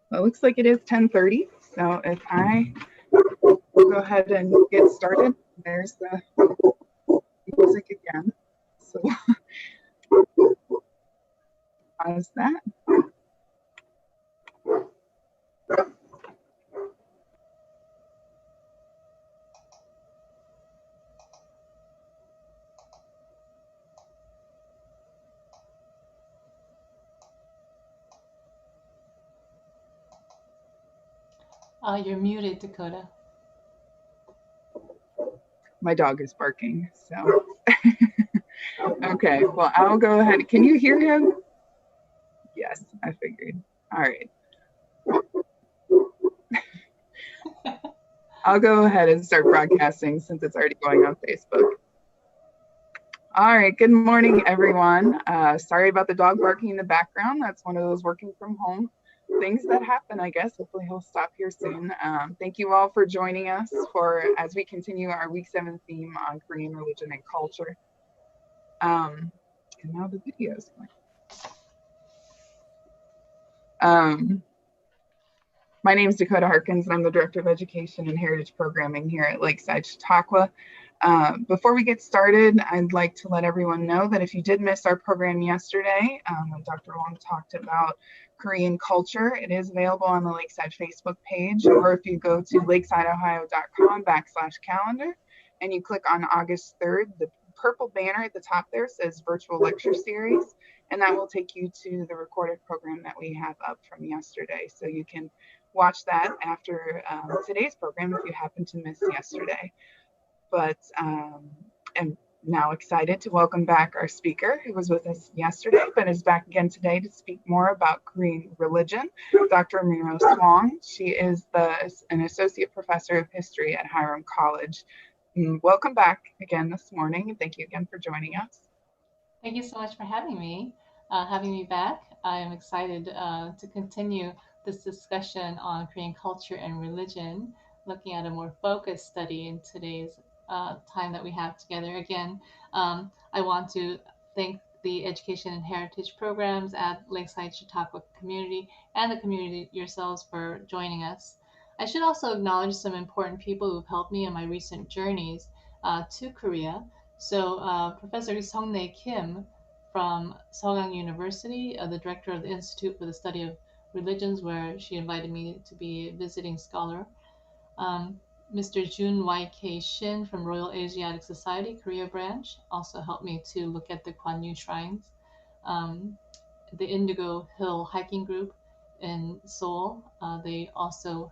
Well, it looks like it is 10:30, so if I will go ahead and get started. There's the music again. So pause that. You're muted, Dakota. My dog is barking, so. Okay, well, I'll go ahead. Can you hear him? Yes, I figured. All right. I'll go ahead and start broadcasting since it's already going on Facebook. All right, good morning, everyone. Sorry about the dog barking in the background. That's one of those working from home things that happen, I guess. Hopefully he'll stop here soon. Thank you all for joining us as we continue our week 7 theme on Korean religion and culture. And now the video is going. My name is Dakota Harkins, and I'm the Director of Education and Heritage Programming here at Lakeside Chautauqua. Before we get started, I'd like to let everyone know that if you did miss our program yesterday, when Dr. Hwang talked about Korean culture, it is available on the Lakeside Facebook page, or if you go to lakesideohio.com/calendar and you click on August 3rd, the purple banner at the top there says virtual lecture series, and that will take you to the recorded program that we have up from yesterday. So you can watch that after today's program if you happen to miss yesterday. But I'm now excited to welcome back our speaker who was with us yesterday, but is back again today to speak more about Korean religion, Dr. Merose Hwang. She is an associate professor of history at Hiram College. Welcome back again this morning, and thank you again for joining us. Thank you so much for having me back. I am excited to continue this discussion on Korean culture and religion, looking at a more focused study in today's time that we have together. Again, I want to thank the Education and Heritage programs at Lakeside Chautauqua Community and the community yourselves for joining us. I should also acknowledge some important people who've helped me in my recent journeys to Korea. So Professor Sung-nae Kim from Seogang University, the director of the Institute for the Study of Religions, where she invited me to be a visiting scholar. Mr. Jun Y.K. Shin from Royal Asiatic Society, Korea branch, also helped me to look at the Kwanyu shrines. The Indigo Hill hiking group in Seoul, they also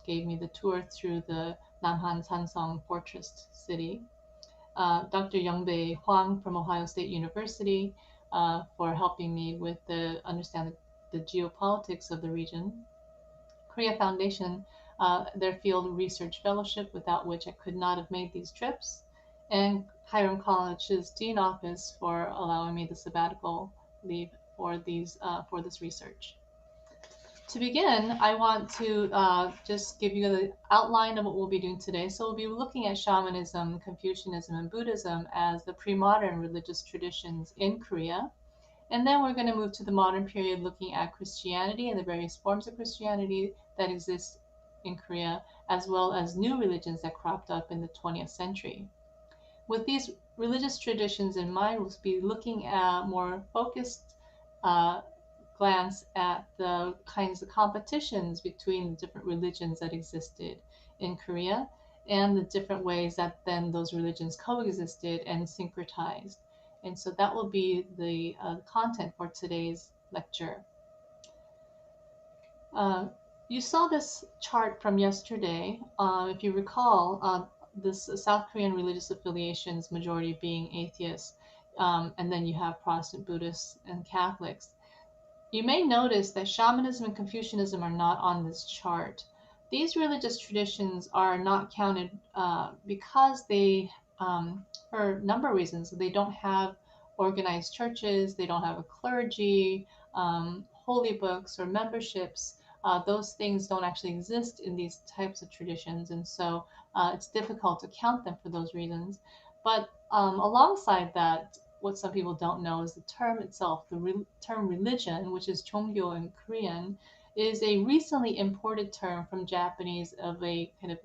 gave me the tour through the Namhan Sansong Fortress City. Dr. Youngbae Hwang from Ohio State University for helping me with understand the geopolitics of the region. Korea Foundation, their field research fellowship, without which I could not have made these trips. And Hiram College's Dean Office for allowing me the sabbatical leave for this research. To begin, I want to just give you the outline of what we'll be doing today. So we'll be looking at Shamanism, Confucianism, and Buddhism as the pre-modern religious traditions in Korea. And then we're going to move to the modern period, looking at Christianity and the various forms of Christianity that exist in Korea, as well as new religions that cropped up in the 20th century. With these religious traditions in mind, we'll be looking at more focused glance at the kinds of competitions between the different religions that existed in Korea and the different ways that then those religions coexisted and syncretized. And so that will be the content for today's lecture. You saw this chart from yesterday. If you recall, this South Korean religious affiliations, majority being atheists, and then you have Protestant Buddhists and Catholics. You may notice that Shamanism and Confucianism are not on this chart. These religious traditions are not counted because they, for a number of reasons, they don't have organized churches, they don't have a clergy, holy books, or memberships. Those things don't actually exist in these types of traditions, and so it's difficult to count them for those reasons. But alongside that, what some people don't know is the term itself. The term religion, which is Chonggyo in Korean, is a recently imported term from Japanese of a kind of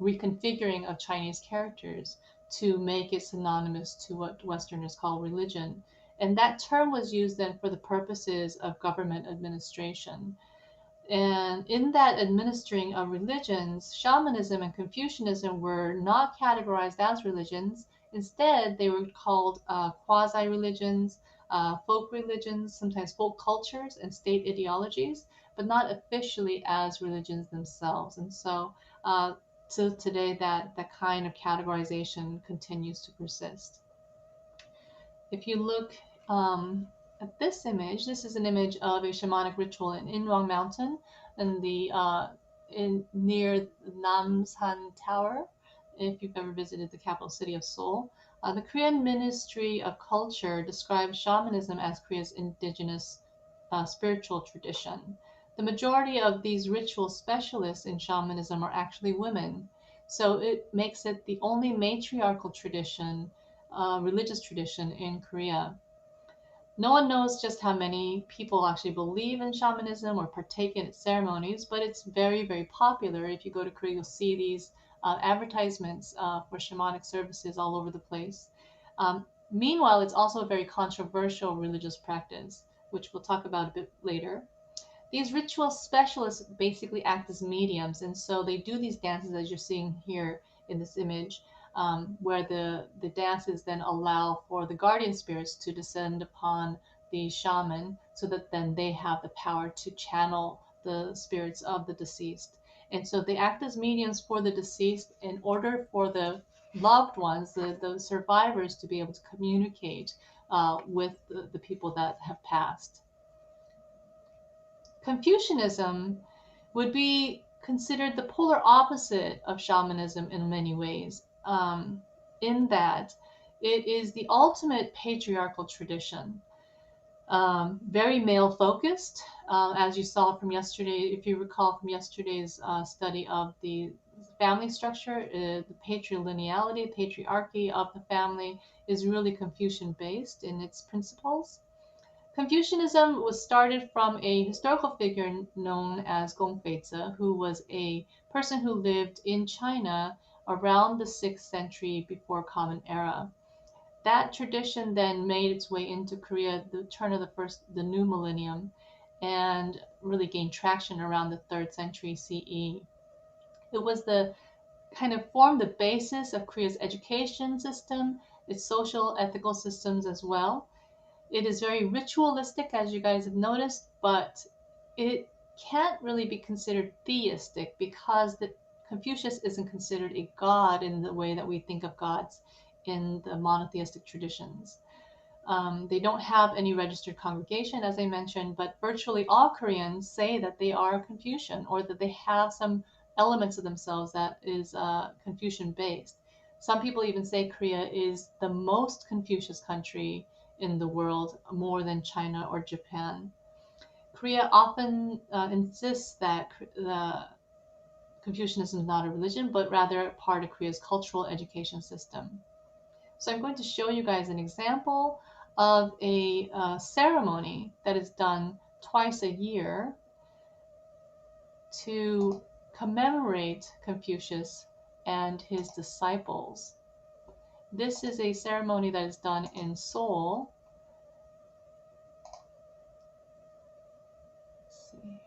reconfiguring of Chinese characters to make it synonymous to what Westerners call religion. And that term was used then for the purposes of government administration. And in that administering of religions, shamanism and Confucianism were not categorized as religions. Instead, they were called quasi religions, folk religions, sometimes folk cultures, and state ideologies, but not officially as religions themselves. And so, till today, that kind of categorization continues to persist. If you look at this image, this is an image of a shamanic ritual in Inwang Mountain in the near Namsan Tower. If you've ever visited the capital city of Seoul, the Korean Ministry of Culture describes shamanism as Korea's indigenous spiritual tradition. The majority of these ritual specialists in shamanism are actually women, so it makes it the only matriarchal tradition, religious tradition in Korea. No one knows just how many people actually believe in shamanism or partake in its ceremonies, but it's very, very popular. If you go to Korea, you'll see these advertisements for shamanic services all over the place. Meanwhile, it's also a very controversial religious practice, which we'll talk about a bit later. These ritual specialists basically act as mediums, and so they do these dances as you're seeing here in this image, where the dances then allow for the guardian spirits to descend upon the shaman so that then they have the power to channel the spirits of the deceased. And so they act as mediums for the deceased in order for the loved ones, the survivors, to be able to communicate with the people that have passed. Confucianism would be considered the polar opposite of shamanism in many ways, in that it is the ultimate patriarchal tradition, very male focused, as you saw from yesterday. If you recall from yesterday's study of the family structure, the patrilineality, patriarchy of the family is really Confucian based in its principles. Confucianism was started from a historical figure known as Gong Feizi, who was a person who lived in China around the 6th century before Common Era. That tradition then made its way into Korea at the turn of the new millennium, and really gained traction around the 3rd century CE. It was the kind of formed the basis of Korea's education system, its social ethical systems as well. It is very ritualistic, as you guys have noticed, but it can't really be considered theistic because Confucius isn't considered a god in the way that we think of gods in the monotheistic traditions. They don't have any registered congregation, as I mentioned, but virtually all Koreans say that they are Confucian or that they have some elements of themselves that is Confucian based. Some people even say Korea is the most Confucius country in the world, more than China or Japan. Korea often insists that the Confucianism is not a religion, but rather part of Korea's cultural education system. So I'm going to show you guys an example of a ceremony that is done twice a year to commemorate Confucius and his disciples. This is a ceremony that is done in Seoul. Let's see here.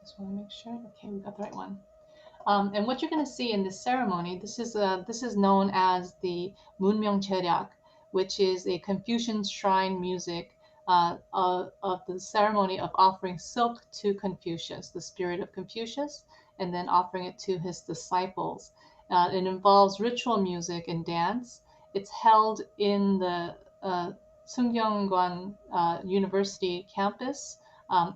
Just want to make sure. Okay, we got the right one. And what you're going to see in this ceremony, this is known as the Munmyeong, which is a Confucian shrine music of the ceremony of offering silk to Confucius, the spirit of Confucius, and then offering it to his disciples. It involves ritual music and dance. It's held in the Sungyongwan University campus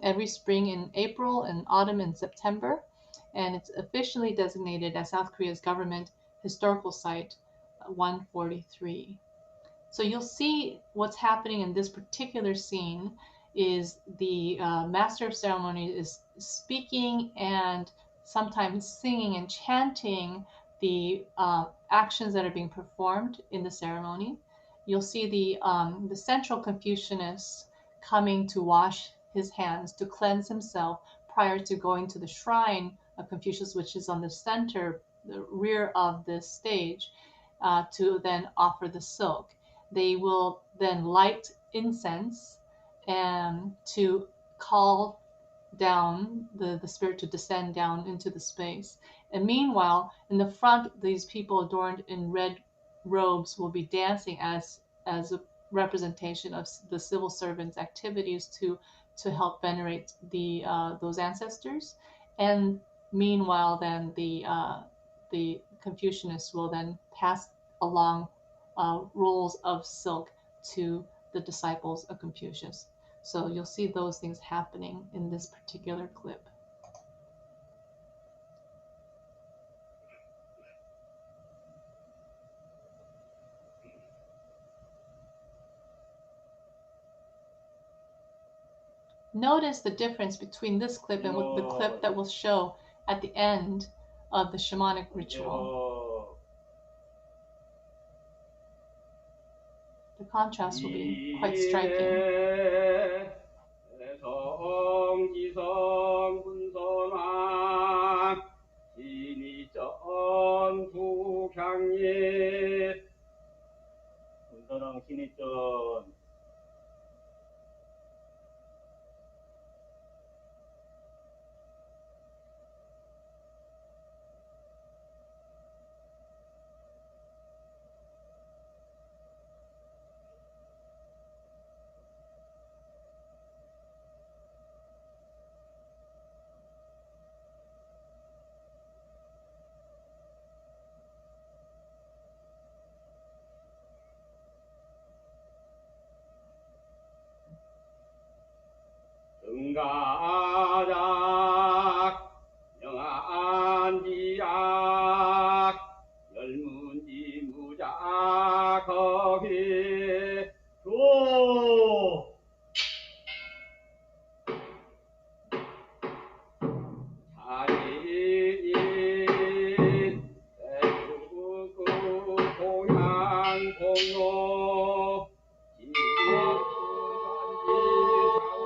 every spring in April and autumn in September, and it's officially designated as South Korea's government historical site 143. So you'll see what's happening in this particular scene is the master of ceremony is speaking and sometimes singing and chanting the actions that are being performed in the ceremony. You'll see the central Confucianist coming to wash his hands to cleanse himself prior to going to the shrine of Confucius, which is on the center, the rear of this stage, to then offer the silk. They will then light incense and to call down the spirit to descend down into the space. And meanwhile, in the front, these people adorned in red robes will be dancing as a representation of the civil servants' activities to help venerate the those ancestors. And meanwhile, then the Confucianists will then pass along rolls of silk to the disciples of Confucius. So you'll see those things happening in this particular clip. Notice the difference between this clip and the clip that will show at the end of the shamanic ritual. The contrast will be quite striking. 응가작 영안지악 열문지 무자거기 조 자리인 대구구 공양공로 지구간지 자울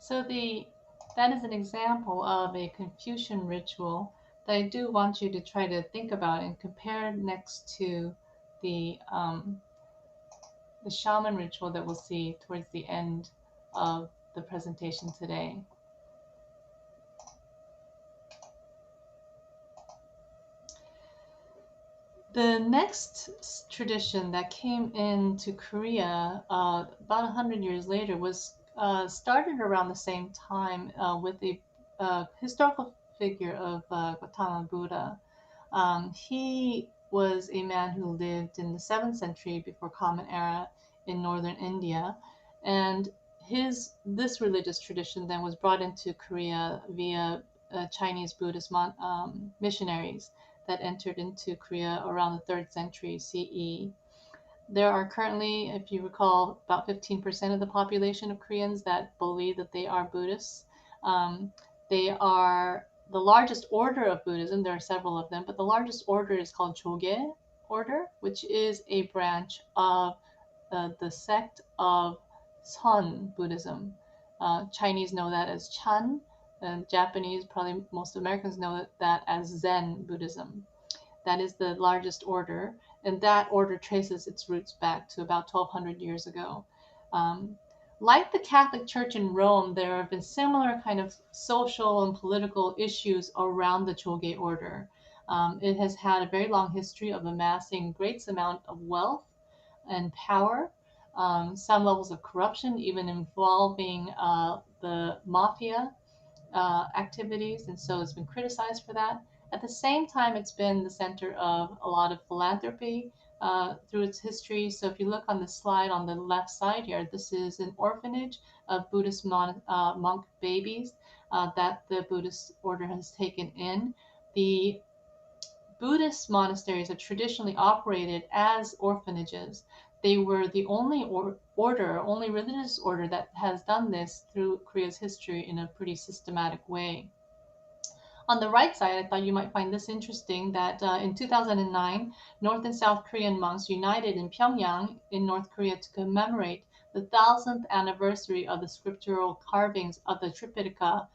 So that is an example of a Confucian ritual that I do want you to try to think about and compare next to the shaman ritual that we'll see towards the end of the presentation today. The next tradition that came into Korea about 100 years later was started around the same time with a historical figure of Gautama Buddha. He was a man who lived in the 7th century before Common Era in northern India, and this religious tradition then was brought into Korea via Chinese Buddhist missionaries that entered into Korea around the 3rd century CE. There are currently, if you recall, about 15% of the population of Koreans that believe that they are Buddhists. They are the largest order of Buddhism. There are several of them, but the largest order is called Choge order, which is a branch of the sect of Sun Buddhism. Chinese know that as Chan, and Japanese, probably most Americans know that as Zen Buddhism. That is the largest order, and that order traces its roots back to about 1200 years ago. Like the Catholic Church in Rome, there have been similar kind of social and political issues around the Choge order. It has had a very long history of amassing great amount of wealth and power, some levels of corruption, even involving the mafia activities, and so it's been criticized for that. At the same time, it's been the center of a lot of philanthropy through its history. So if you look on the slide on the left side here, this is an orphanage of Buddhist monk babies that the Buddhist order has taken in. The Buddhist monasteries have traditionally operated as orphanages. They were the only only religious order that has done this through Korea's history in a pretty systematic way. On the right side, I thought you might find this interesting that in 2009, North and South Korean monks united in Pyongyang in North Korea to commemorate the 1000th anniversary of the scriptural carvings of the Tripitaka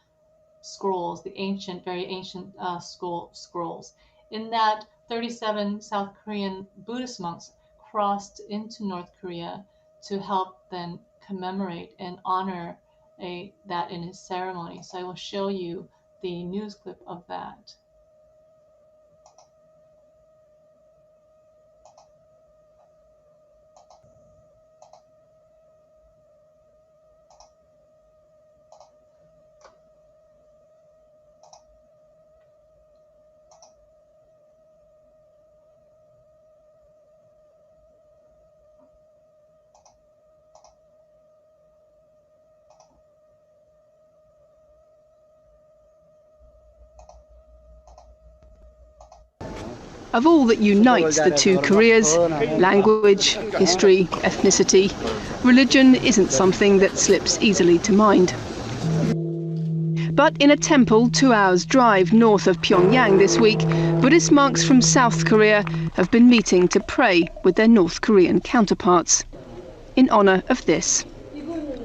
scrolls, the ancient, very ancient scrolls. In that, 37 South Korean Buddhist monks crossed into North Korea to help then commemorate and honor that in his ceremony. So I will show you the news clip of that. Of all that unites the two Koreas, language, history, ethnicity, religion isn't something that slips easily to mind. But in a temple 2 hours' drive north of Pyongyang this week, Buddhist monks from South Korea have been meeting to pray with their North Korean counterparts. In honour of this.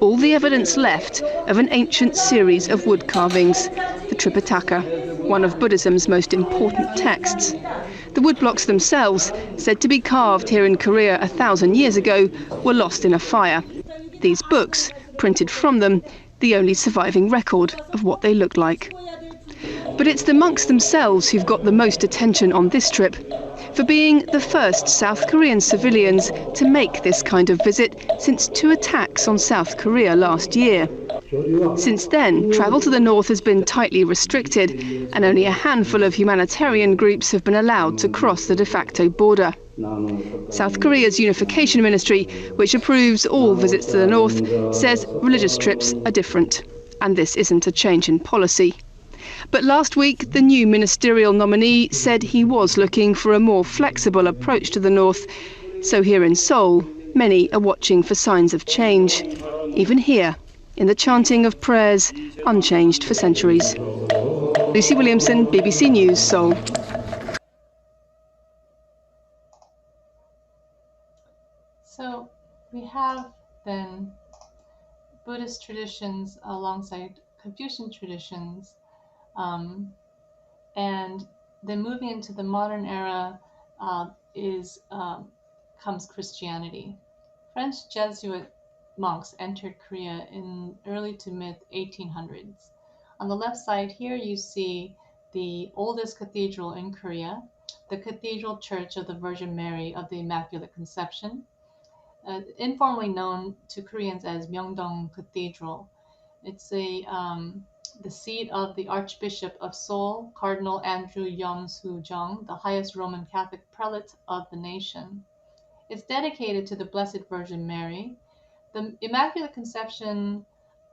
All the evidence left of an ancient series of wood carvings, the Tripitaka, one of Buddhism's most important texts. The woodblocks themselves, said to be carved here in Korea 1,000 years ago, were lost in a fire. These books, printed from them, the only surviving record of what they looked like. But it's the monks themselves who've got the most attention on this trip, for being the first South Korean civilians to make this kind of visit since 2 attacks on South Korea last year. Since then, travel to the north has been tightly restricted, and only a handful of humanitarian groups have been allowed to cross the de facto border. South Korea's Unification Ministry, which approves all visits to the north, says religious trips are different, and this isn't a change in policy. But last week, the new ministerial nominee said he was looking for a more flexible approach to the north. So here in Seoul, many are watching for signs of change. Even here, in the chanting of prayers, unchanged for centuries. Lucy Williamson, BBC News, Seoul. So we have then Buddhist traditions alongside Confucian traditions, and then moving into the modern era is comes Christianity. French Jesuit monks entered Korea in early to mid 1800s. On the left side here, you see the oldest cathedral in Korea, the Cathedral Church of the Virgin Mary of the Immaculate Conception, informally known to Koreans as Myeongdong Cathedral. It's the seat of the Archbishop of Seoul, Cardinal Andrew Yeom-soo-jung, the highest Roman Catholic prelate of the nation. It's dedicated to the Blessed Virgin Mary. The Immaculate Conception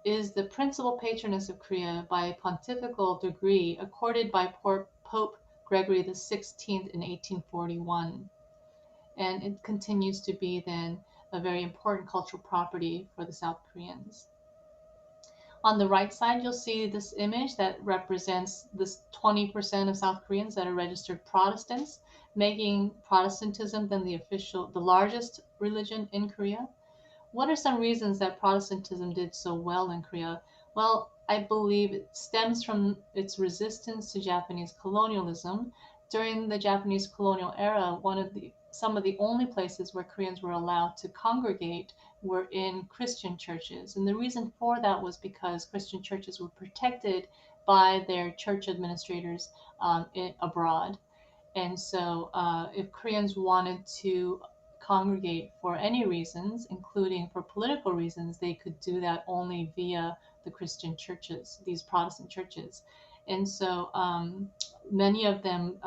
is the principal patroness of Korea by a pontifical degree accorded by Pope Gregory XVI in 1841. And it continues to be then a very important cultural property for the South Koreans. On the right side, you'll see this image that represents this 20% of South Koreans that are registered Protestants, making Protestantism then the largest religion in Korea. What are some reasons that Protestantism did so well in Korea? Well, I believe it stems from its resistance to Japanese colonialism. During the Japanese colonial era, some of the only places where Koreans were allowed to congregate were in Christian churches. And the reason for that was because Christian churches were protected by their church administrators abroad. And so if Koreans wanted to congregate for any reasons, including for political reasons, they could do that only via the Christian churches, these Protestant churches. And so many of them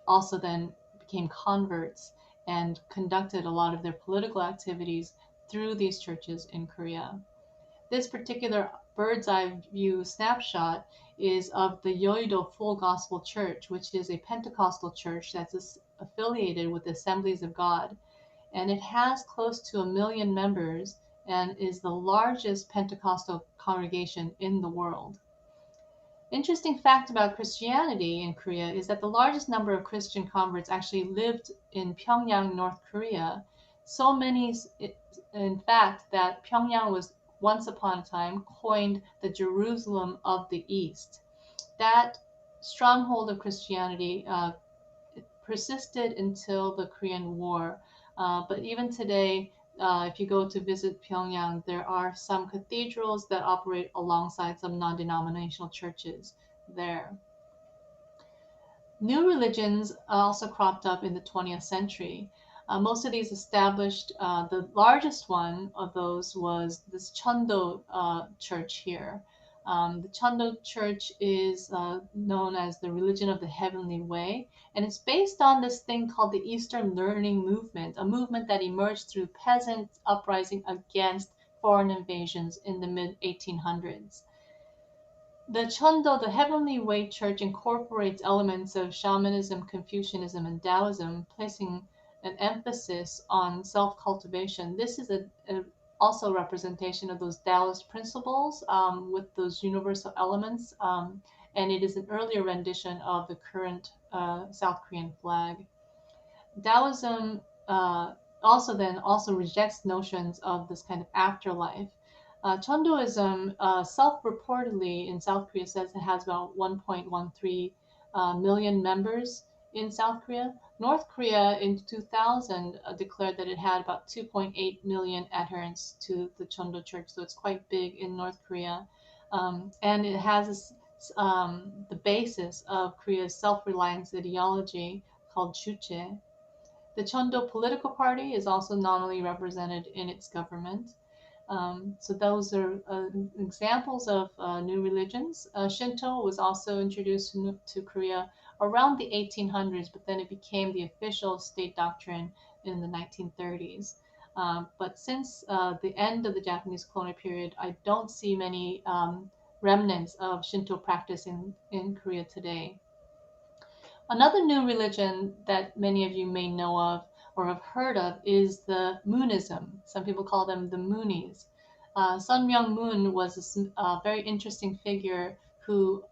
also then became converts and conducted a lot of their political activities through these churches in Korea. This particular bird's eye view snapshot is of the Yeouido Full Gospel Church, which is a Pentecostal church that's affiliated with the Assemblies of God. And it has close to 1 million members and is the largest Pentecostal congregation in the world. Interesting fact about Christianity in Korea is that the largest number of Christian converts actually lived in Pyongyang, North Korea. So many, in fact, that Pyongyang was once upon a time coined the Jerusalem of the East. That stronghold of Christianity persisted until the Korean War. But even today, if you go to visit Pyongyang, there are some cathedrals that operate alongside some non-denominational churches there. New religions also cropped up in the 20th century. Most of these established, the largest one of those was this Cheondo church here. The Cheondo church is known as the religion of the heavenly way, and it's based on this thing called the Eastern Learning Movement, a movement that emerged through peasant uprising against foreign invasions in the mid-1800s. The Cheondo, the Heavenly Way Church, incorporates elements of Shamanism, Confucianism, and Taoism, placing an emphasis on self-cultivation. This is also a representation of those Taoist principles with those universal elements, and it is an earlier rendition of the current South Korean flag. Taoism also rejects notions of this kind of afterlife. Cheondoism self-reportedly in South Korea says it has about 1.13 million members in South Korea. North Korea in 2000 declared that it had about 2.8 million adherents to the Cheondo Church, so it's quite big in North Korea. And it has the basis of Korea's self-reliance ideology called Juche. The Cheondo political party is also nominally represented in its government. So those are examples of new religions. Shinto was also introduced to Korea around the 1800s, but then it became the official state doctrine in the 1930s. But since the end of the Japanese colonial period, I don't see many remnants of Shinto practice in Korea today. Another new religion that many of you may know of or have heard of is the Moonism. Some people call them the Moonies. Sun Myung-moon was a very interesting figure who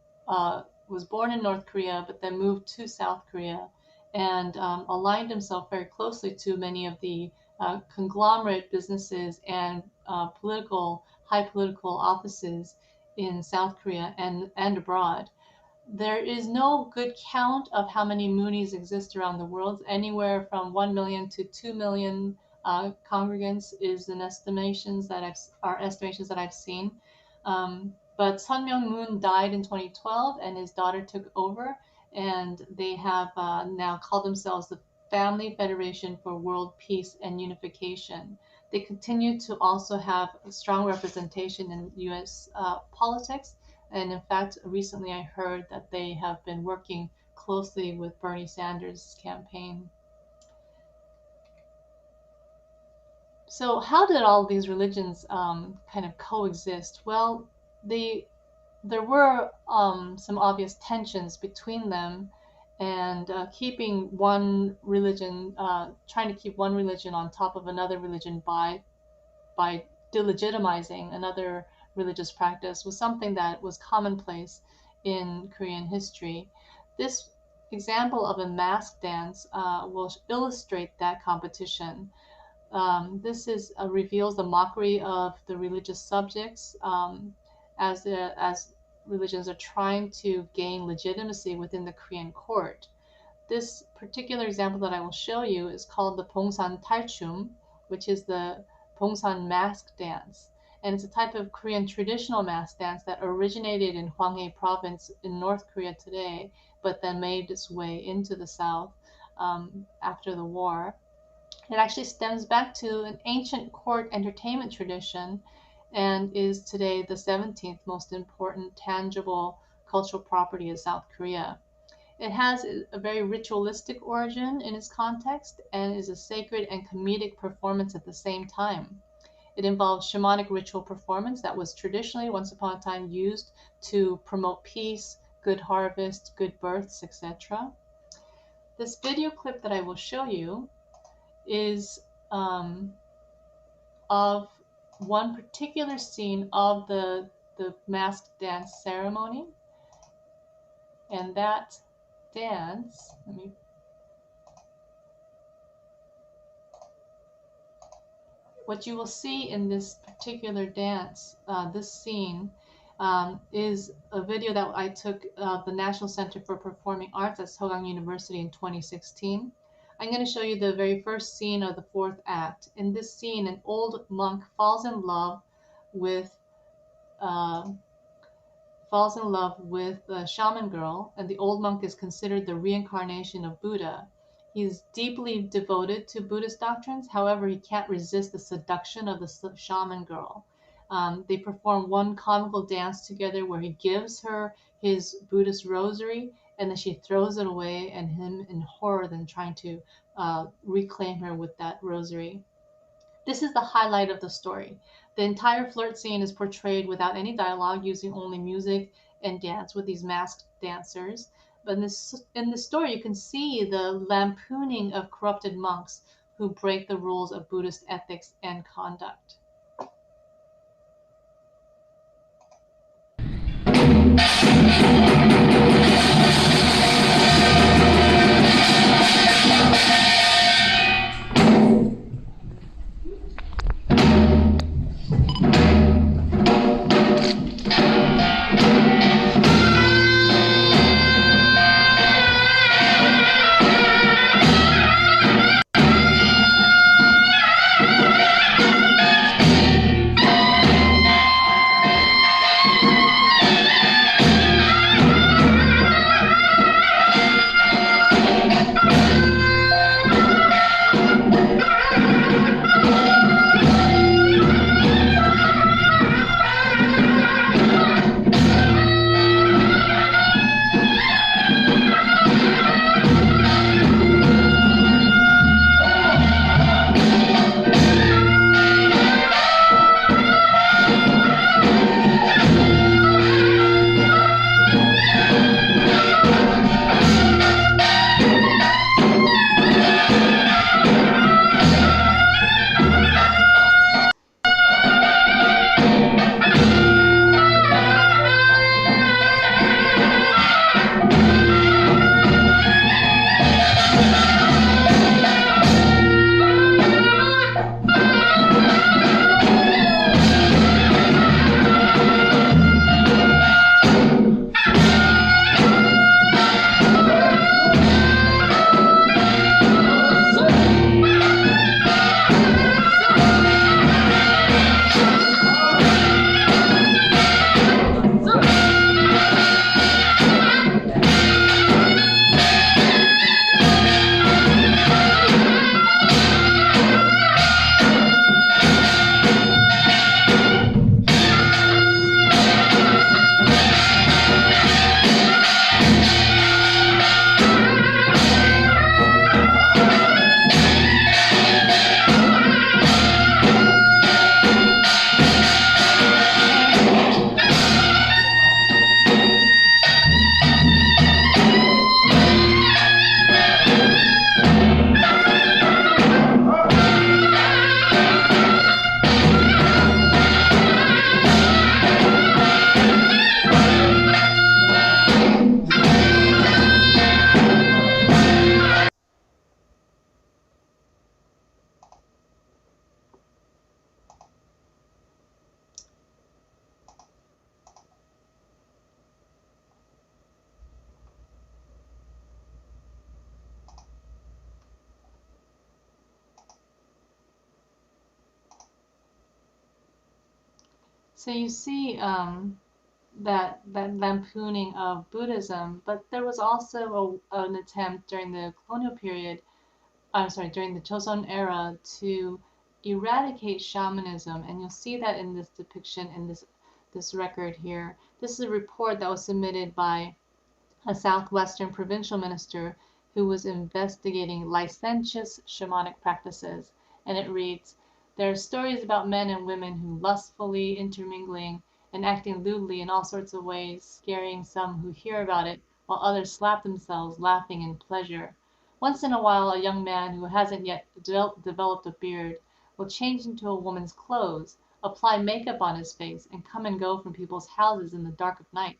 was born in North Korea but then moved to South Korea and aligned himself very closely to many of the conglomerate businesses and political high political offices in South Korea and abroad. There is no good count of how many Moonies exist around the world. Anywhere from 1 million to 2 million congregants is estimations that I've seen. But Sun Myung Moon died in 2012, and his daughter took over, and they have now called themselves the Family Federation for World Peace and Unification. They continue to also have a strong representation in U.S. Politics. And in fact, recently I heard that they have been working closely with Bernie Sanders' campaign. So how did all these religions kind of coexist? Well, there were some obvious tensions between them, and keeping one religion, trying to keep one religion on top of another religion by delegitimizing another religious practice was something that was commonplace in Korean history. This example of a mask dance will illustrate that competition. This reveals the mockery of the religious subjects as religions are trying to gain legitimacy within the Korean court. This particular example that I will show you is called the Bongsan Talchum, which is the Bongsan mask dance. And it's a type of Korean traditional mask dance that originated in Hwang province in North Korea today, but then made its way into the South after the war. It actually stems back to an ancient court entertainment tradition and is today the 17th most important tangible cultural property of South Korea. It has a very ritualistic origin in its context and is a sacred and comedic performance at the same time. It involves shamanic ritual performance that was traditionally, once upon a time, used to promote peace, good harvest, good births, etc. This video clip that I will show you is of one particular scene of the masked dance ceremony. And that dance, what you will see in this particular dance, this scene, is a video that I took the National Center for Performing Arts at Hwang University in 2016. I'm going to show you the very first scene of the fourth act. In this scene, an old monk falls in love with a shaman girl, and the old monk is considered the reincarnation of Buddha. He's deeply devoted to Buddhist doctrines. However, he can't resist the seduction of the shaman girl. They perform one comical dance together where he gives her his Buddhist rosary, and then she throws it away, and him in horror then trying to reclaim her with that rosary. This is the highlight of the story. The entire flirt scene is portrayed without any dialogue, using only music and dance with these masked dancers. But in this story, you can see the lampooning of corrupted monks who break the rules of Buddhist ethics and conduct. So you see that lampooning of Buddhism, but there was also an attempt during the colonial period, I'm sorry, during the Joseon era to eradicate shamanism, and you'll see that in this depiction in this record here. This is a report that was submitted by a southwestern provincial minister who was investigating licentious shamanic practices. And it reads, there are stories about men and women who lustfully intermingling and acting lewdly in all sorts of ways, scaring some who hear about it, while others slap themselves, laughing in pleasure. Once in a while, a young man who hasn't yet developed a beard will change into a woman's clothes, apply makeup on his face, and come and go from people's houses in the dark of night.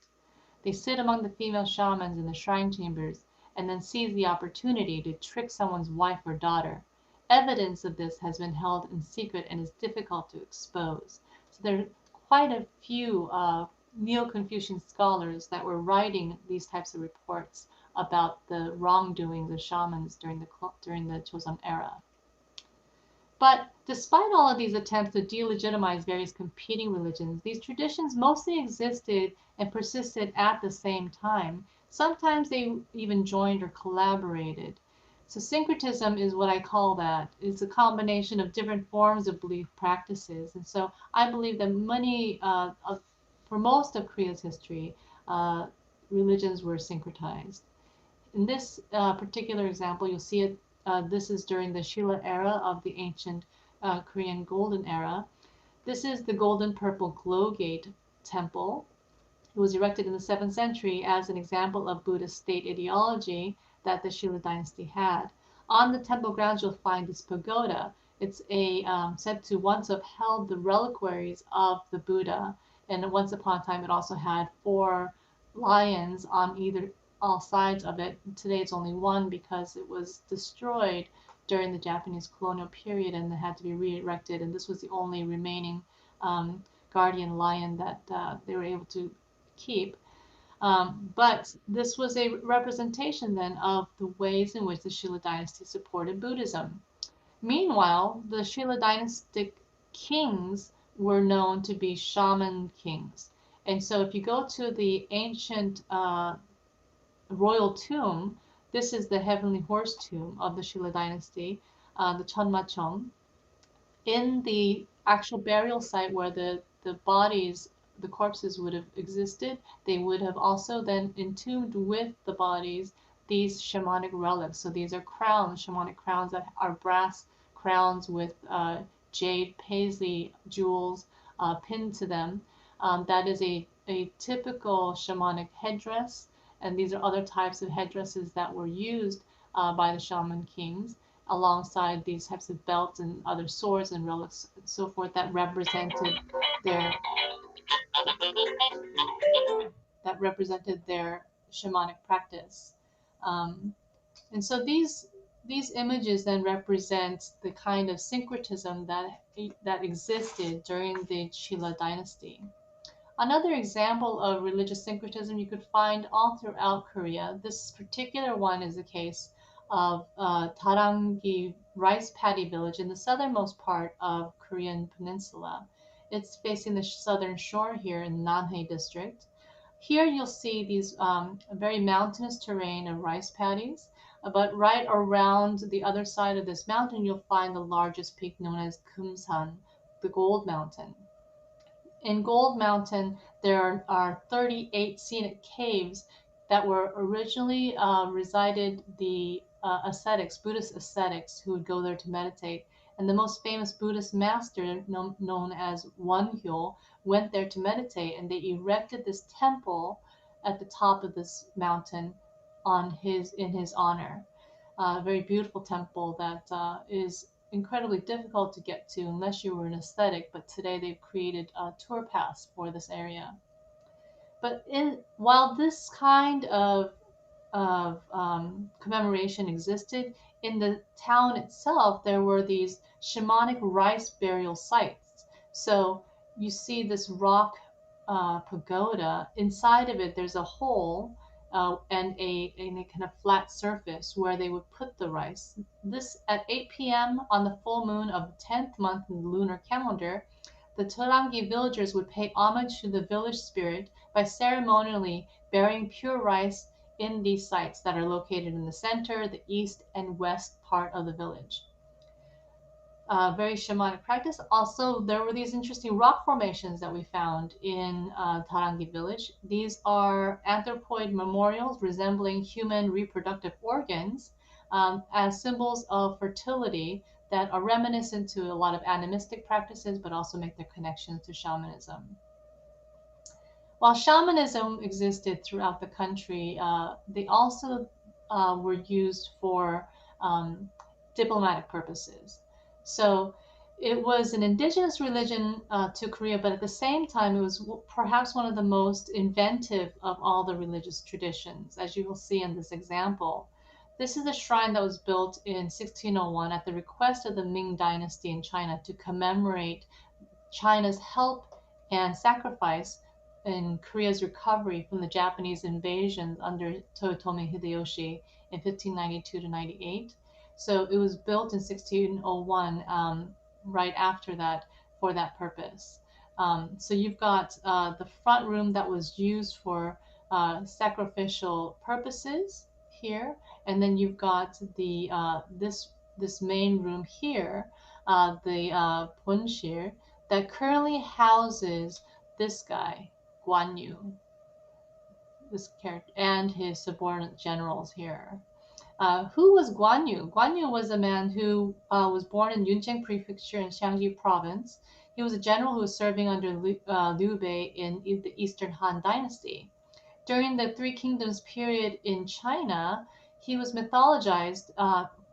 They sit among the female shamans in the shrine chambers, and then seize the opportunity to trick someone's wife or daughter. Evidence of this has been held in secret and is difficult to expose. So there are quite a few Neo-Confucian scholars that were writing these types of reports about the wrongdoings of shamans during the Joseon era. But despite all of these attempts to delegitimize various competing religions, these traditions mostly existed and persisted at the same time. Sometimes they even joined or collaborated. So syncretism is what I call that. It's a combination of different forms of belief practices. And so I believe that for most of Korea's history, religions were syncretized. In this particular example, you'll see it. This is during the Shilla era of the ancient Korean Golden Era. This is the Golden Purple Glow Gate Temple. It was erected in the 7th century as an example of Buddhist state ideology that the Shilla dynasty had. On the temple grounds, you'll find this pagoda. It's said to once have held the reliquaries of the Buddha, and once upon a time it also had 4 lions on all sides of it. Today it's only one because it was destroyed during the Japanese colonial period and it had to be re-erected, and this was the only remaining guardian lion that they were able to keep. But this was a representation then of the ways in which the Shilla dynasty supported Buddhism. Meanwhile, the Shilla dynastic kings were known to be shaman kings. And so if you go to the ancient royal tomb, this is the heavenly horse tomb of the Shilla dynasty, the Chonmachom. In the actual burial site where the bodies, the corpses would have existed, they would have also then entombed with the bodies these shamanic relics. So these are crowns, shamanic crowns that are brass crowns with jade paisley jewels pinned to them. That is a typical shamanic headdress, and these are other types of headdresses that were used by the shaman kings, alongside these types of belts and other swords and relics and so forth that represented their shamanic practice. And so these images then represent the kind of syncretism that existed during the Shilla dynasty. Another example of religious syncretism you could find all throughout Korea. This particular one is the case of Tarangi rice paddy village in the southernmost part of Korean peninsula. It's facing the southern shore here in the Nanhae district. Here you'll see these very mountainous terrain of rice paddies, but right around the other side of this mountain you'll find the largest peak known as Kumsan, the Gold Mountain. In Gold Mountain, there are 38 scenic caves that were originally resided the ascetics, Buddhist ascetics, who would go there to meditate. And the most famous Buddhist master, known as Wonhyo, went there to meditate, and they erected this temple at the top of this mountain in his honor. A very beautiful temple that is incredibly difficult to get to unless you were an ascetic, but today they've created a tour pass for this area. But while this kind of commemoration existed, in the town itself there were these shamanic rice burial sites. So you see this rock pagoda. Inside of it there's a hole and a kind of flat surface where they would put the rice. This at 8 p.m. on the full moon of the 10th month in the lunar calendar, the Torangi villagers would pay homage to the village spirit by ceremonially burying pure rice in these sites that are located in the center, the east, and west part of the village. Very shamanic practice. Also, there were these interesting rock formations that we found in Tarangi village. These are anthropoid memorials resembling human reproductive organs as symbols of fertility that are reminiscent to a lot of animistic practices, but also make their connections to shamanism. While shamanism existed throughout the country, they also were used for diplomatic purposes. So it was an indigenous religion to Korea, but at the same time, it was perhaps one of the most inventive of all the religious traditions, as you will see in this example. This is a shrine that was built in 1601 at the request of the Ming Dynasty in China to commemorate China's help and sacrifice in Korea's recovery from the Japanese invasion under Toyotomi Hideyoshi in 1592 to 98. So it was built in 1601, right after that, for that purpose. So you've got the front room that was used for sacrificial purposes here, and then you've got the this main room here, the Punshir, that currently houses this guy, Guan Yu, this character, and his subordinate generals here. Who was Guan Yu? Guan Yu was a man who was born in Yuncheng Prefecture in Xiangyi Province. He was a general who was serving under Liu Bei in the Eastern Han Dynasty. During the Three Kingdoms period in China, he was mythologized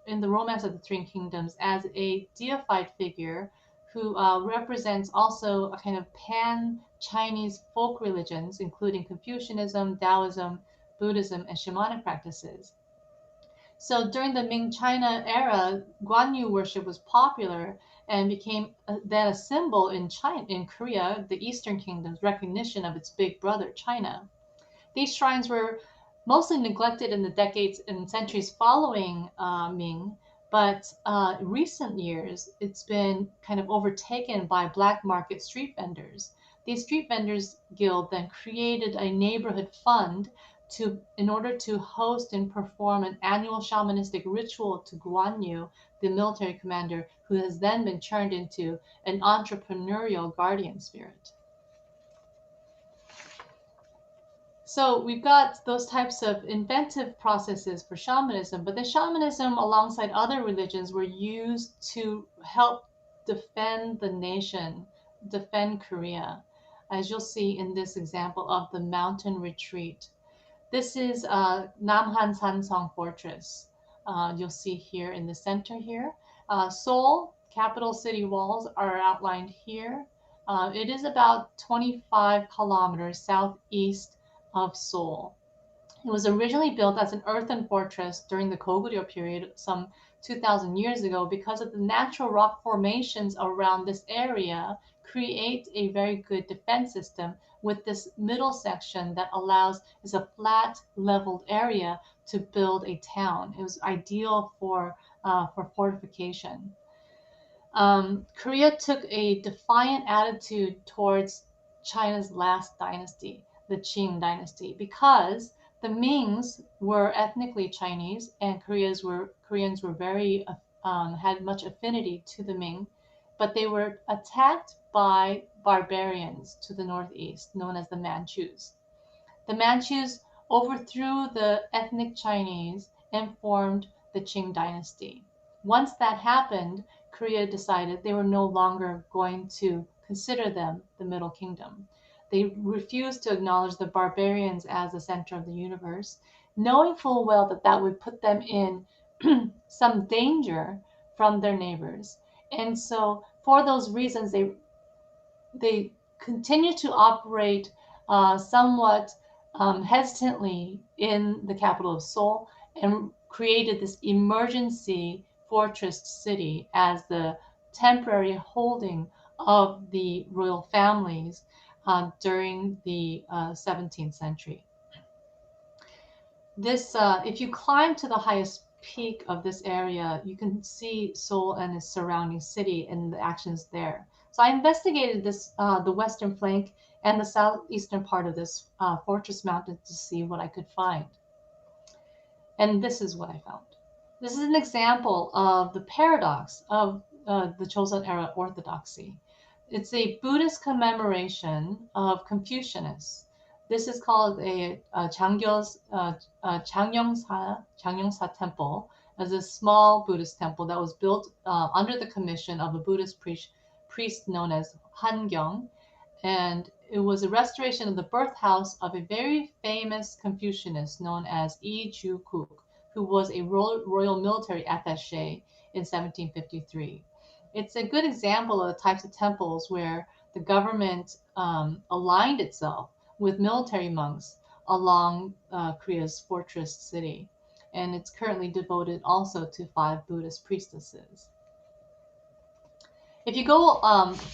in the Romance of the Three Kingdoms as a deified figure who represents also a kind of pan-Chinese folk religions, including Confucianism, Taoism, Buddhism, and shamanic practices. So during the Ming China era, Guan Yu worship was popular and became then a symbol in China, in Korea, the Eastern Kingdom's recognition of its big brother, China. These shrines were mostly neglected in the decades and centuries following Ming, but recent years it's been kind of overtaken by black market street vendors. These street vendors guild then created a neighborhood fund in order to host and perform an annual shamanistic ritual to Guan Yu, the military commander, who has then been turned into an entrepreneurial guardian spirit. So we've got those types of inventive processes for shamanism, but then shamanism alongside other religions were used to help defend the nation, defend Korea, as you'll see in this example of the mountain retreat. This is Namhan Sansong Fortress. You'll see here in the center here. Seoul, capital city walls are outlined here. It is about 25 kilometers southeast of Seoul. It was originally built as an earthen fortress during the Goguryeo period some 2,000 years ago because of the natural rock formations around this area create a very good defense system with this middle section that allows is a flat leveled area to build a town. It was ideal for fortification. Korea took a defiant attitude towards China's last dynasty, the Qing dynasty, because the Mings were ethnically Chinese and Koreans were very had much affinity to the Ming, but they were attacked by barbarians to the northeast, known as the Manchus. The Manchus overthrew the ethnic Chinese and formed the Qing dynasty. Once that happened, Korea decided they were no longer going to consider them the Middle Kingdom. They refused to acknowledge the barbarians as the center of the universe, knowing full well that that would put them in some danger from their neighbors. And so for those reasons, they continue to operate somewhat hesitantly in the capital of Seoul and created this emergency fortress city as the temporary holding of the royal families during the 17th century. This, if you climb to the highest peak of this area, you can see Seoul and its surrounding city and the actions there. So I investigated this, the western flank and the southeastern part of this fortress mountain to see what I could find. And this is what I found. This is an example of the paradox of the Joseon era orthodoxy. It's a Buddhist commemoration of Confucianists. This is called a Changyongsa temple, as a small Buddhist temple that was built under the commission of a Buddhist priest known as Hwang, and it was a restoration of the birthhouse of a very famous Confucianist known as Yi Ju-kuk, who was a royal military attaché in 1753. It's a good example of the types of temples where the government aligned itself with military monks along Korea's fortress city. And it's currently devoted also to 5 Buddhist priestesses. If you go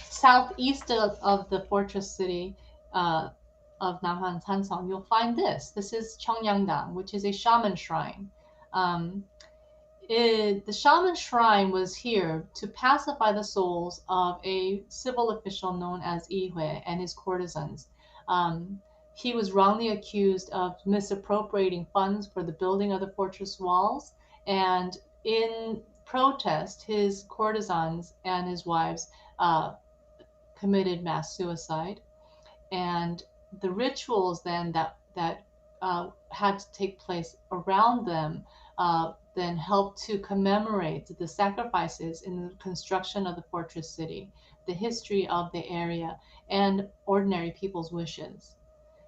southeast of the fortress city of Namhan Sansong, you'll find this. This is Cheongyangdang, which is a shaman shrine. The shaman shrine was here to pacify the souls of a civil official known as Yi Hui and his courtesans. He was wrongly accused of misappropriating funds for the building of the fortress walls, and in protest, his courtesans and his wives committed mass suicide. And the rituals then that had to take place around them then helped to commemorate the sacrifices in the construction of the fortress city, the history of the area, and ordinary people's wishes.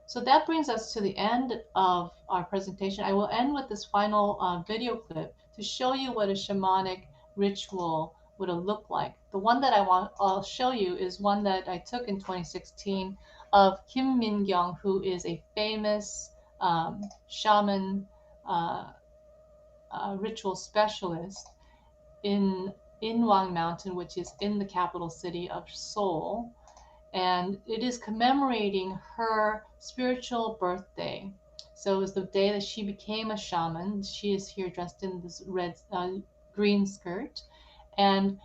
So that brings us to the end of our presentation. I will end with this final video clip to show you what a shamanic ritual would have looked like. The one that I'll show you is one that I took in 2016 of Kim Min-kyung, who is a famous shaman ritual specialist in Hwang Mountain, which is in the capital city of Seoul. And it is commemorating her spiritual birthday. So it was the day that she became a shaman. She is here dressed in this green skirt. And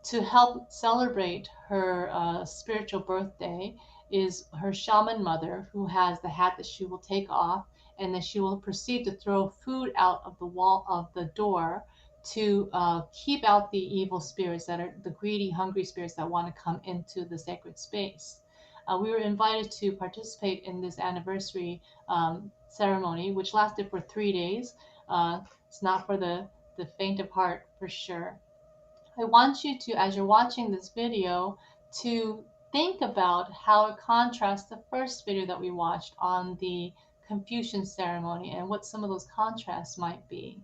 to help celebrate her spiritual birthday is her shaman mother, who has the hat that she will take off, and then she will proceed to throw food out of the wall of the door to keep out the evil spirits, that are the greedy, hungry spirits that want to come into the sacred space. We were invited to participate in this anniversary ceremony, which lasted for 3 days. It's not for the faint of heart, for sure. I want you to, as you're watching this video, to think about how it contrasts the first video that we watched on the Confucian ceremony and what some of those contrasts might be.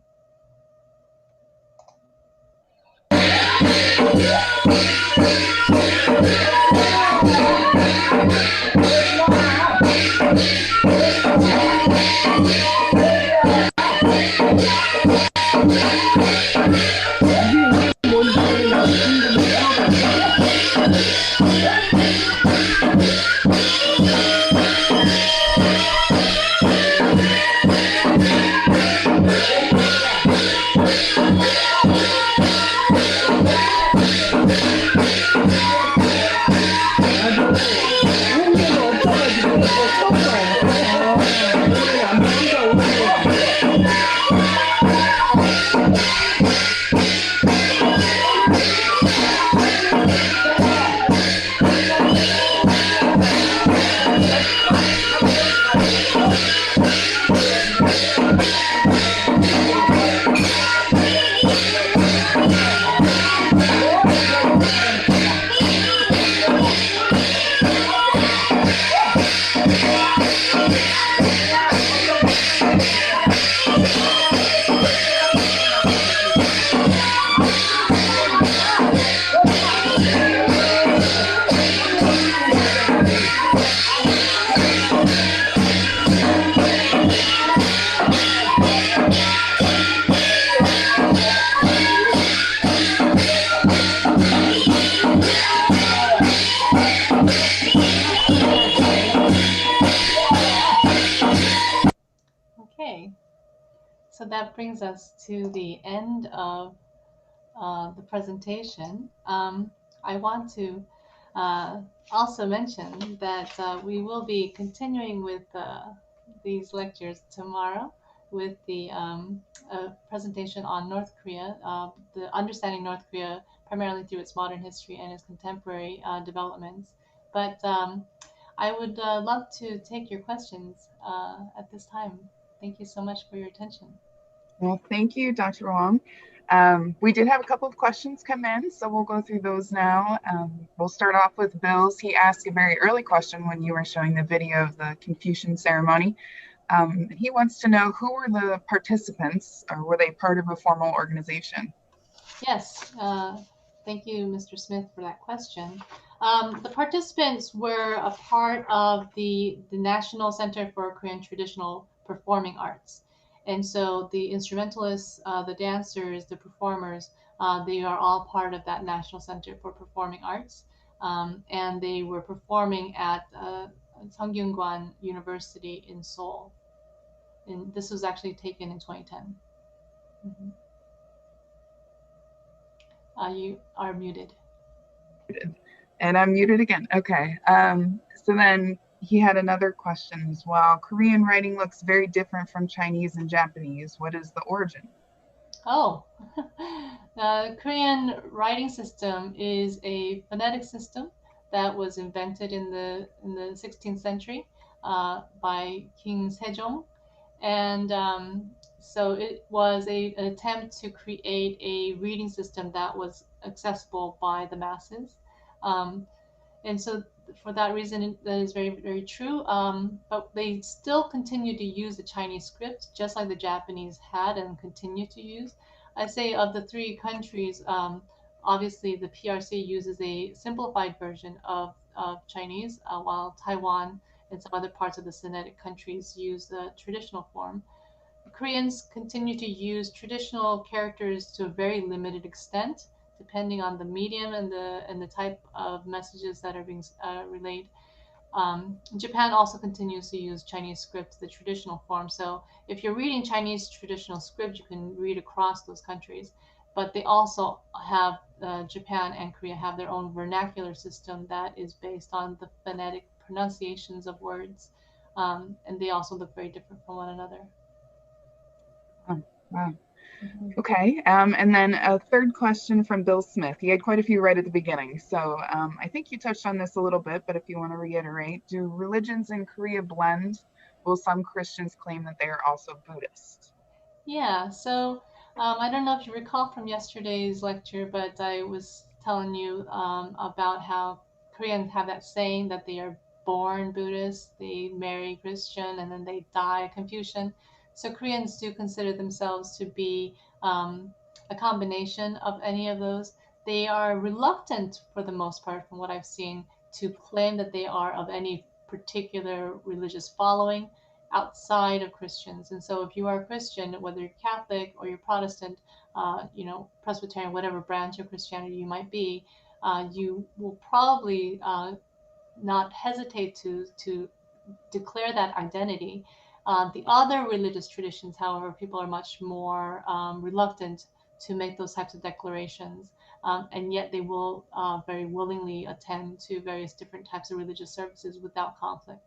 So that brings us to the end of the presentation. I want to also mention that we will be continuing with these lectures tomorrow with the presentation on North Korea, the understanding North Korea primarily through its modern history and its contemporary developments. But I would love to take your questions at this time. Thank you so much for your attention. Well, thank you, Dr. Wong. We did have a couple of questions come in, so we'll go through those now. We'll start off with Bill's. He asked a very early question when you were showing the video of the Confucian ceremony. He wants to know, who were the participants, or were they part of a formal organization? Yes, thank you, Mr. Smith, for that question. The participants were a part of the National Center for Korean Traditional Performing Arts. And so the instrumentalists, the dancers, the performers, they are all part of that National Center for Performing Arts. And they were performing at Seongyungwan University in Seoul. And this was actually taken in 2010. Mm-hmm. You are muted. And I'm muted again. Okay. So then he had another question as well. Korean writing looks very different from Chinese and Japanese. What is the origin? Oh, the Korean writing system is a phonetic system that was invented in the 16th century by King Sejong, and so it was an attempt to create a reading system that was accessible by the masses. Um, and so for that reason, that is very, very true. But they still continue to use the Chinese script, just like the Japanese had and continue to use. I say of the three countries, obviously the PRC uses a simplified version of Chinese, while Taiwan and some other parts of the Sinitic countries use the traditional form. Koreans continue to use traditional characters to a very limited extent, depending on the medium and the type of messages that are being relayed. Japan also continues to use Chinese script, the traditional form. So if you're reading Chinese traditional script, you can read across those countries. But they also have Japan and Korea have their own vernacular system that is based on the phonetic pronunciations of words, and they also look very different from one another. Oh, wow. Okay. And then a third question from Bill Smith. He had quite a few right at the beginning. So I think you touched on this a little bit, but if you want to reiterate, do religions in Korea blend? Will some Christians claim that they are also Buddhist? Yeah, so I don't know if you recall from yesterday's lecture, but I was telling you about how Koreans have that saying that they are born Buddhist, they marry Christian, and then they die Confucian. So Koreans do consider themselves to be a combination of any of those. They are reluctant, for the most part, from what I've seen, to claim that they are of any particular religious following outside of Christians. And so if you are a Christian, whether you're Catholic or you're Protestant, Presbyterian, whatever branch of Christianity you might be, you will probably not hesitate to declare that identity. The other religious traditions, however, people are much more reluctant to make those types of declarations. And yet they will very willingly attend to various different types of religious services without conflict.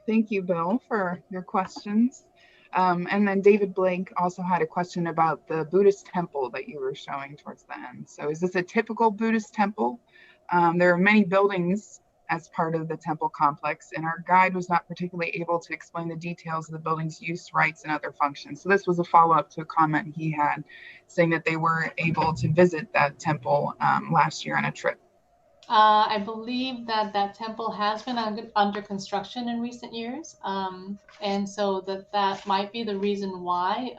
Thank you, Bill, for your questions. And then David Blake also had a question about the Buddhist temple that you were showing towards the end. So is this a typical Buddhist temple? There are many buildings as part of the temple complex, and our guide was not particularly able to explain the details of the building's use, rights, and other functions. So this was a follow-up to a comment he had saying that they were able to visit that temple last year on a trip. I believe that that temple has been under construction in recent years, and so that might be the reason why.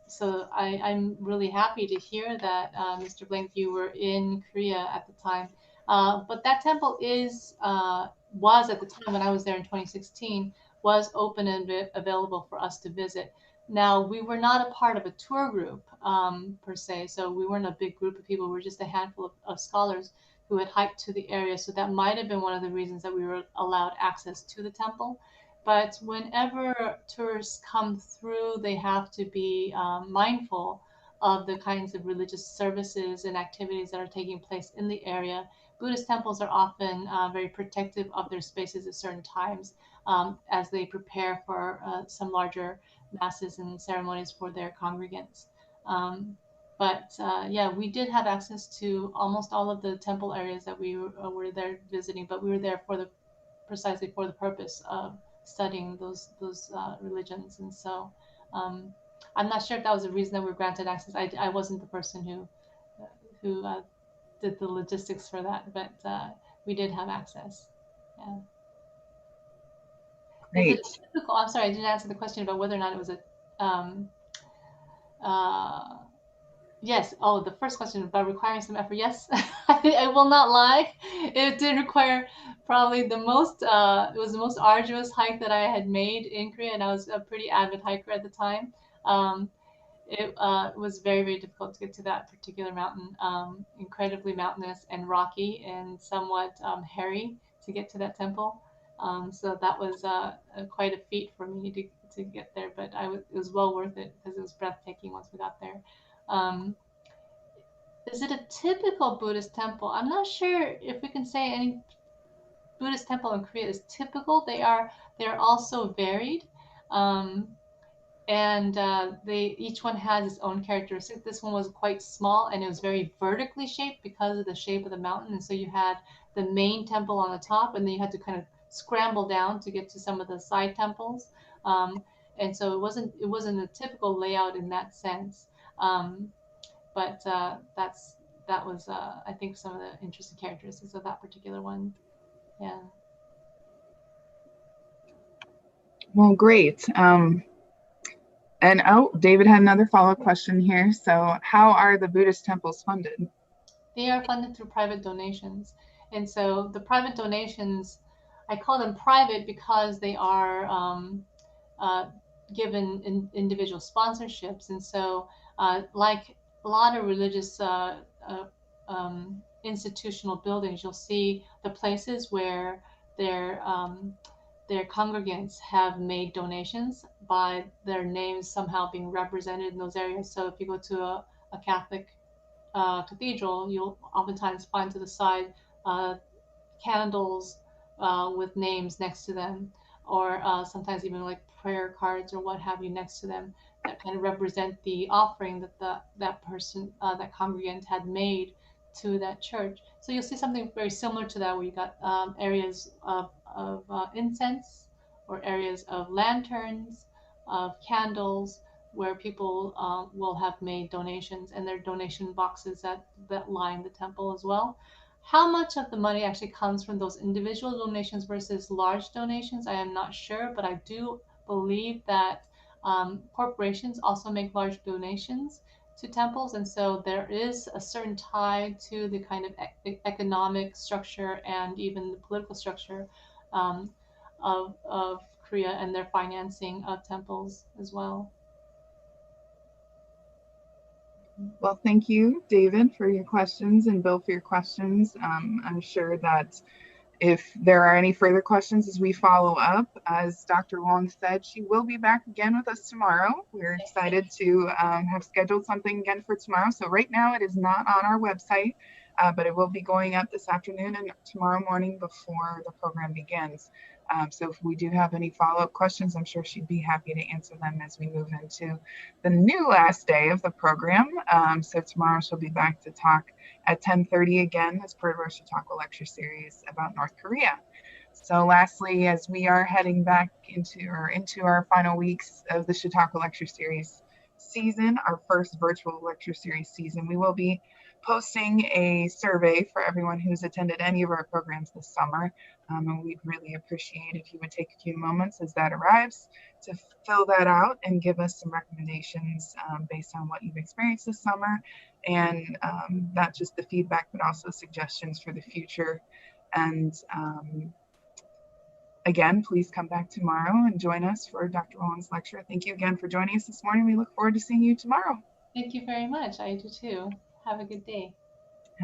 So I'm really happy to hear that, Mr. Blank, you were in Korea at the time. But that temple was at the time when I was there in 2016, was open and available for us to visit. Now, we were not a part of a tour group per se, so we weren't a big group of people. We were just a handful of scholars who had hiked to the area. So that might have been one of the reasons that we were allowed access to the temple. But whenever tourists come through, they have to be mindful of the kinds of religious services and activities that are taking place in the area. Buddhist temples are often very protective of their spaces at certain times as they prepare for some larger masses and ceremonies for their congregants. Yeah, we did have access to almost all of the temple areas that we were there visiting, but we were there for the precisely for the purpose of studying those religions. And so I'm not sure if that was the reason that we were granted access. I wasn't the person who did the logistics for that, but we did have access. Yeah. Is it Great. typical? I'm sorry, I didn't answer the question about whether or not it was a um, uh, yes. Oh, the first question about requiring some effort. Yes, I will not lie. It did require probably the most. It was the most arduous hike that I had made in Korea, and I was a pretty avid hiker at the time. Um, it was very, very difficult to get to that particular mountain. Incredibly mountainous and rocky, and somewhat hairy to get to that temple. So that was quite a feat for me to get there, but it was well worth it because it was breathtaking once we got there. Um, is it a typical Buddhist temple? I'm not sure if we can say any Buddhist temple in Korea is typical. They're also varied. Um, and they each one has its own characteristics. This one was quite small and it was very vertically shaped because of the shape of the mountain. And so you had the main temple on the top, and then you had to kind of scramble down to get to some of the side temples. Um, and so it wasn't a typical layout in that sense. Um, but that was I think some of the interesting characteristics of that particular one. Yeah. Well, great. And oh, David had another follow-up question here. So how are the Buddhist temples funded? They are funded through private donations. And so the private donations, I call them private because they are uh, given individual sponsorships. And so, like a lot of religious institutional buildings, you'll see the places where their their congregants have made donations by their names somehow being represented in those areas. So if you go to a Catholic cathedral, you'll oftentimes find to the side uh, candles with names next to them, or sometimes even like prayer cards or what have you next to them that kind of represent the offering that that person, that congregant had made to that church. So you'll see something very similar to that, where you got areas of incense, or areas of lanterns, of candles, where people will have made donations, and there are donation boxes that line the temple as well. How much of the money actually comes from those individual donations versus large donations, I am not sure, but I do believe that corporations also make large donations to temples, and so there is a certain tie to the kind of economic structure and even the political structure um, of Korea and their financing of temples as well. Well, thank you, David, for your questions, and Bill for your questions. I'm sure that if there are any further questions as we follow up, as Dr. Hwang said, she will be back again with us tomorrow. We're excited to have scheduled something again for tomorrow. So right now it is not on our website, but it will be going up this afternoon and tomorrow morning before the program begins. So if we do have any follow-up questions, I'm sure she'd be happy to answer them as we move into the new last day of the program. So tomorrow she'll be back to talk at 10:30 again as part of our Chautauqua lecture series about North Korea. So lastly, as we are heading back into our final weeks of the Chautauqua lecture series season, our first virtual lecture series season, we will be posting a survey for everyone who's attended any of our programs this summer. And we'd really appreciate if you would take a few moments as that arrives to fill that out and give us some recommendations based on what you've experienced this summer, and not just the feedback, but also suggestions for the future. And again, please come back tomorrow and join us for Dr. Hwang's lecture. Thank you again for joining us this morning. We look forward to seeing you tomorrow. Thank you very much. I do too. Have a good day.